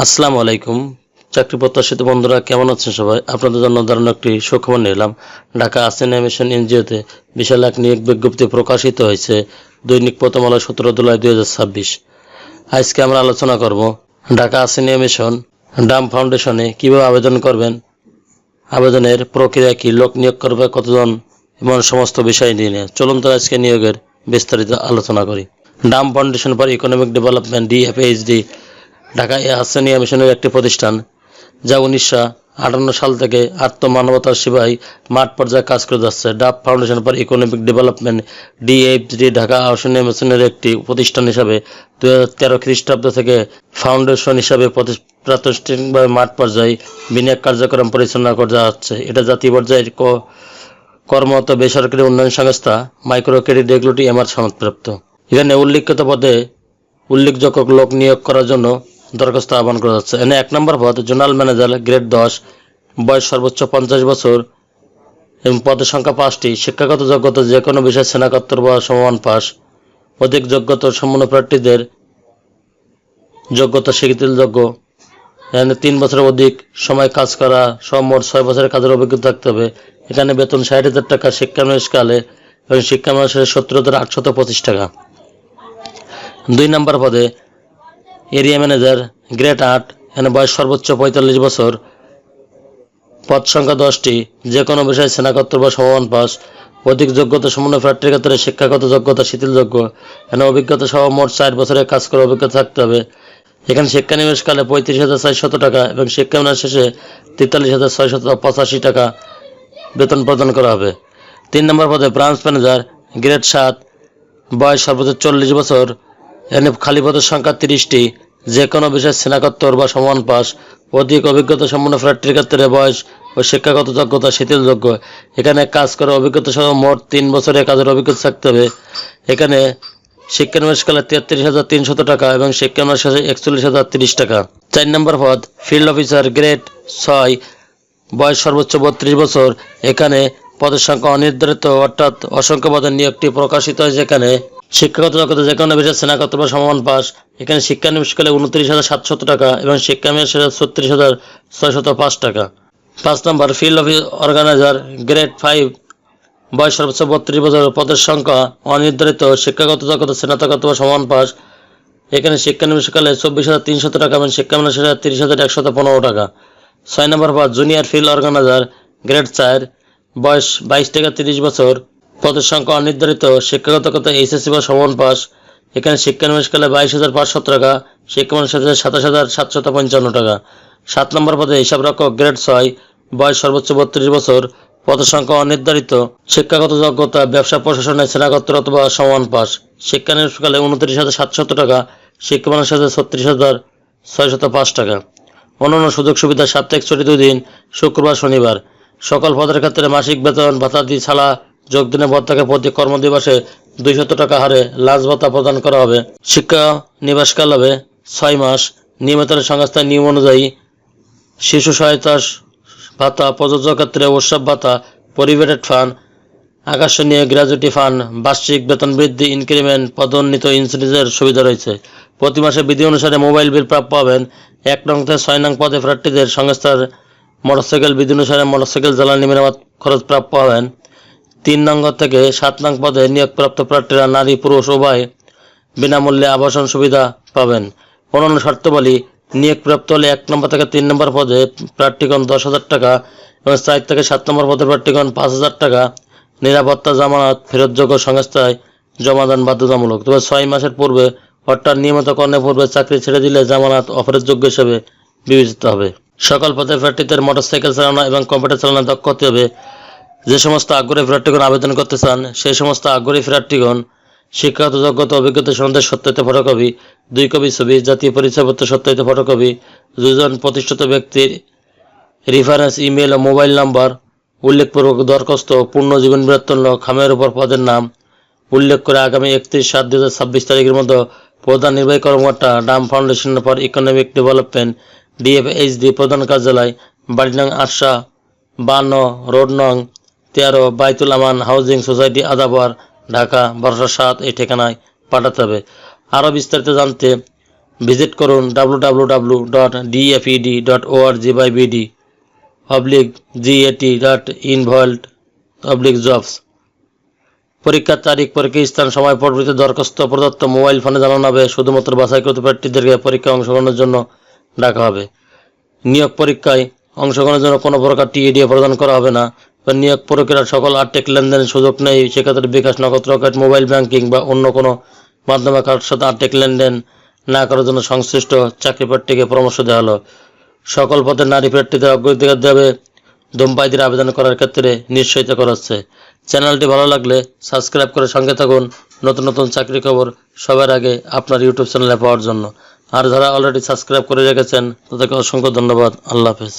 আসসালামু আলাইকুম। চাকরি প্রত্যাশিত বন্ধুরা কেমন আছেন সবাই? আপনাদের জন্য দারুণ একটি সুখবর নিলাম। ঢাকা আসেনা মিশন এনজিওতে বিশাল এক নিয়োগ বিজ্ঞপ্তি প্রকাশিত হয়েছে। দৈনিক প্রথম আলো 17 জুলাই 2026। আজকে আমরা আলোচনা করব ঢাকা আসেনা মিশন ডাম ফাউন্ডেশনে কিভাবে আবেদন করবেন, আবেদনের প্রক্রিয়া কি, লোক নিয়োগ করবে কতজন, এমন সমস্ত বিষয় নিয়ে চলুন তো আজকে নিয়োগের বিস্তারিত আলোচনা করি। DAM foundation for economic development DFHD Dhaka Ahsania মিশনের একটি প্রতিষ্ঠান, যা 1958 সাল থেকে আত্মমানবতার সেবায় মাঠ পর্যায়ে কাজ করে যাচ্ছে। ডাব foundation for economic development ডিএফডি Dhaka Ahsania মিশনের একটি প্রতিষ্ঠান হিসাবে 2013 খ্রিস্টাব্দ থেকে ফাউন্ডেশন হিসাবে প্রাতিষ্ঠানিকভাবে মাঠ পর্যায়ে বিনিয়োগ কার্যক্রম পরিচালনা করে যাচ্ছে। এটা জাতীয় পর্যায়ে কর্মরত বেসরকারি উন্নয়ন সংস্থা মাইক্রো ক্রেডিট রেগুলেটরি এমআর সনদপ্রাপ্ত। এখানে উল্লিখিত পদে উল্লেখযোগ্য লোক নিয়োগ করার জন্য দরখাস্ত আহ্বান করা যাচ্ছে। এনে 1 নম্বর পদ জোনাল ম্যানেজার, গ্রেড 10, বয়স সর্বোচ্চ 50 বছর এবং পদের সংখ্যা 5টি। শিক্ষাগত যোগ্যতা যে কোনো বিষয়ে স্নাতকোত্তর বা সমমান পাস। অধিক যোগ্যতা সম্পন্ন প্রার্থীদের যোগ্যতা স্বীকৃতিযোগ্য। এখানে 3 বছরের অধিক সময় কাজ করা সহ মোট 6 বছরের কাজের অভিজ্ঞতা থাকতে হবে। এখানে বেতন 60,000 টাকা শিক্ষানবিশকালে এবং শিক্ষানবিশের 70,825 টাকা। 2 নম্বর পদে এরিয়া ম্যানেজার, গ্রেড 8, এখানে বয়স সর্বোচ্চ 45 বছর, পদ সংখ্যা 10টি, যে কোনো বিষয়ে স্নাতকোত্তর বা সমমান পাস। অধিক যোগ্যতা সম্পন্ন প্রার্থীর ক্ষেত্রে শিক্ষাগত যোগ্যতা শিথিলযোগ্য। এখানে অভিজ্ঞতা সহ মোট 4 বছরের কাজ করার অভিজ্ঞতা থাকতে হবে। এখানে শিক্ষানবিশকালে 35,400 টাকা এবং শিক্ষানবিশ শেষে 43,685 টাকা বেতন প্রদান করা হবে। 3 নম্বর পদে ব্রাঞ্চ ম্যানেজার, গ্রেড 7, বয়স সর্বোচ্চ 40 বছর, এখানে খালি পদের সংখ্যা 30টি, যে কোনো বিষয়ে স্নাতকোত্তর বা সমান পাস। অধিক অভিজ্ঞতা সম্পন্ন প্রার্থীর ক্ষেত্রে বয়স ও শিক্ষাগত যোগ্যতা শিথিলযোগ্য। এখানে কাজ করার অভিজ্ঞতা সহ মোট 3 বছরের কাজের অভিজ্ঞতা থাকতে হবে। এখানে শিক্ষানবিশকালে 33,300 টাকা এবং শিক্ষানবিশ শেষে 41,030 টাকা। 4 নম্বর পদ ফিল্ড অফিসার, গ্রেড 6, বয়স সর্বোচ্চ 32 বছর। এখানে পদের সংখ্যা অনির্ধারিত, অর্থাৎ অসংখ্য পদের নিয়োগটি প্রকাশিত হয়। যেখানে শিক্ষাগত যোগ্যতা যে কোনো বিষয়ে স্নাতকোত্তর বা সমমান পাস। এখানে শিক্ষানবিশকালে 29,700 টাকা এবং শিক্ষানবিশ 36,605 টাকা। 5 নম্বর ফিল্ড অফিস অর্গানাইজার, গ্রেড 5, বয়স সর্বোচ্চ 32 বছর, পদের সংখ্যা অনির্ধারিত, শিক্ষাগত যোগ্যতা স্নাতকোত্তর বা সমান পাস। এখানে শিক্ষানবিশকালে 24,300 টাকা এবং শিক্ষানবিশ 30,115 টাকা। 6 নম্বর পদ জুনিয়র ফিল্ড অর্গানাইজার, গ্রেড 4, বয়স 22 থেকে 30 বছর, পদের সংখ্যা অনির্ধারিত, শিক্ষাগত যোগ্যতা এইচএসসি বা সমান পাস। এখানে শিক্ষানবিশকালে 22,500 টাকা, শিক্ষানবিশ 27,755 টাকা। 7 নম্বর পদে হিসাবরক্ষক, গ্রেড 6, বয়স সর্বোচ্চ 32 বছর, পদের সংখ্যা অনির্ধারিত, শিক্ষাগত যোগ্যতা ব্যবসা প্রশাসনে স্নাতকোত্তর অথবা সমান পাস। শিক্ষানবিশকালে 29,700 টাকা, শিক্ষানবিশ 36,605 টাকা। অন্যান্য সুযোগ সুবিধা: সাপ্তাহিক ছুটি 2 দিন, শুক্রবার শনিবার। সকল পদের ক্ষেত্রে মাসিক বেতন ভাতাদি ছাড়া যোগদিনের ভত্তাকে প্রতি কর্মদিবসে 200 টাকা হারে লাঞ্চ ভাতা প্রদান করা হবে। শিক্ষা নিবাসকাল হবে 6 মাস। নিয়মিত সংস্থার নিয়ম অনুযায়ী শিশু সহায়তা ভাতা, প্রযোজ্য ক্ষেত্রে উৎসব ভাতা, পরিবেটেড ফান্ড, আকর্ষণীয় গ্র্যাজুইটি ফান্ড, বার্ষিক বেতন বৃদ্ধি, ইনক্রিমেন্ট, পদোন্নতি, ইন্স্যুরেন্সের সুবিধা রয়েছে। প্রতি মাসে বিধি অনুসারে মোবাইল বিল প্রাপ্য হবেন। 1 নং থেকে 6 নং পদে প্রার্থীদের সংস্থার মোটরসাইকেল বিধি অনুসারে মোটরসাইকেল জ্বালানি মেরামত খরচ প্রাপ্য হবেন। 3 নং থেকে 7 নং পদে নিয়োগপ্রাপ্ত প্রার্থীরা নারী পুরুষ উভয় বিনামূল্যে আবাসন সুবিধা পাবেন। অন্যান্য শর্তাবলী: নিয়োগপ্রাপ্ত হলে 1 নম্বর থেকে 3 নম্বর পদে প্রার্থীগণ 10,000 টাকা এবং 4 থেকে 7 নম্বর পদে প্রার্থীগণ 5,000 টাকা নিরাপত্তা জামানত ফেরতযোগ্য সংস্থায় জমাদান বাধ্যতামূলক। তবে 6 মাসের পূর্বে, অর্থাৎ নিয়মিত কর্ণের পূর্বে চাকরি ছেড়ে দিলে জামানত অফেরতযোগ্য হিসেবে বিবেচিত হবে। সকল পদে প্রার্থীদের মোটরসাইকেল চালানো এবং কম্পিউটার চালানো দক্ষ হতে হবে। যে সমস্ত আগ্রহী প্রার্থীগণ আবেদন করতে চান, সেই সমস্ত আগ্রহী প্রার্থীগণ শিক্ষাগত যোগ্যতা অভিজ্ঞতা সনদের সত্যায়িত ফটোকপি, 2 কপি ছবি, জাতীয় পরিচয়পত্র সত্যায়িত ফটোকপি, 2 জন প্রতিষ্ঠিত ব্যক্তির রেফারেন্স ইমেল ও মোবাইল নাম্বার, উল্লেখপূর্বক দরখাস্ত, পূর্ণ জীবন বৃত্তান্ত, খামের উপর পদের নাম উল্লেখ করে আগামী 31/7/2026 তারিখের মধ্যে প্রধান নির্বাহী কর্মকর্তা, Dam foundation for economic development ডিএফএইচডি, প্রধান কার্যালয়, বাড়ি নং 852, রোড নং 13, বাইতুল আমান হাউজিং সোসাইটি, আদাবর, ঢাকা 1207 এই ঠিকানায় পাঠাতে হবে। আরও বিস্তারিত জানতে ভিজিট করুন www.dfed.org/bd/get.involved/jobs। পরীক্ষার তারিখ, পরীক্ষার স্থান, সময় প্রভৃতি দরখাস্ত প্রদত্ত মোবাইল ফোনে জানানো হবে। শুধুমাত্র বাছাইকৃত প্রার্থীদেরকে পরীক্ষায় অংশগ্রহণের জন্য ডাকা হবে। নিয়োগ পরীক্ষায় অংশগ্রহণের জন্য কোনো প্রকার টিএডিএ প্রদান করা হবে না। নিয়োগ প্রক্রিয়ার সকল আর্থিক লেনদেনের সুযোগ নেই। সেক্ষেত্রে বিকাশ, নগদ, রকেট, মোবাইল ব্যাংকিং বা অন্য কোনো মাধ্যমে কারোর সাথে আর্থিক লেনদেন না করার জন্য সংশ্লিষ্ট চাকরি প্রার্থীকে পরামর্শ দেওয়া হলো। সকল পদের নারী প্রার্থীদের অগ্রাধিকার দেবে। ধূমপায়ীদের আবেদন করার ক্ষেত্রে নিশ্চয়তা করা হচ্ছে। চ্যানেলটি ভালো লাগলে সাবস্ক্রাইব করে সঙ্গে থাকুন নতুন নতুন চাকরি খবর সবার আগে আপনার ইউটিউব চ্যানেলে পাওয়ার জন্য। আর যারা অলরেডি সাবস্ক্রাইব করে রেখেছেন তাদেরকে অসংখ্য ধন্যবাদ। আল্লাহ হাফেজ।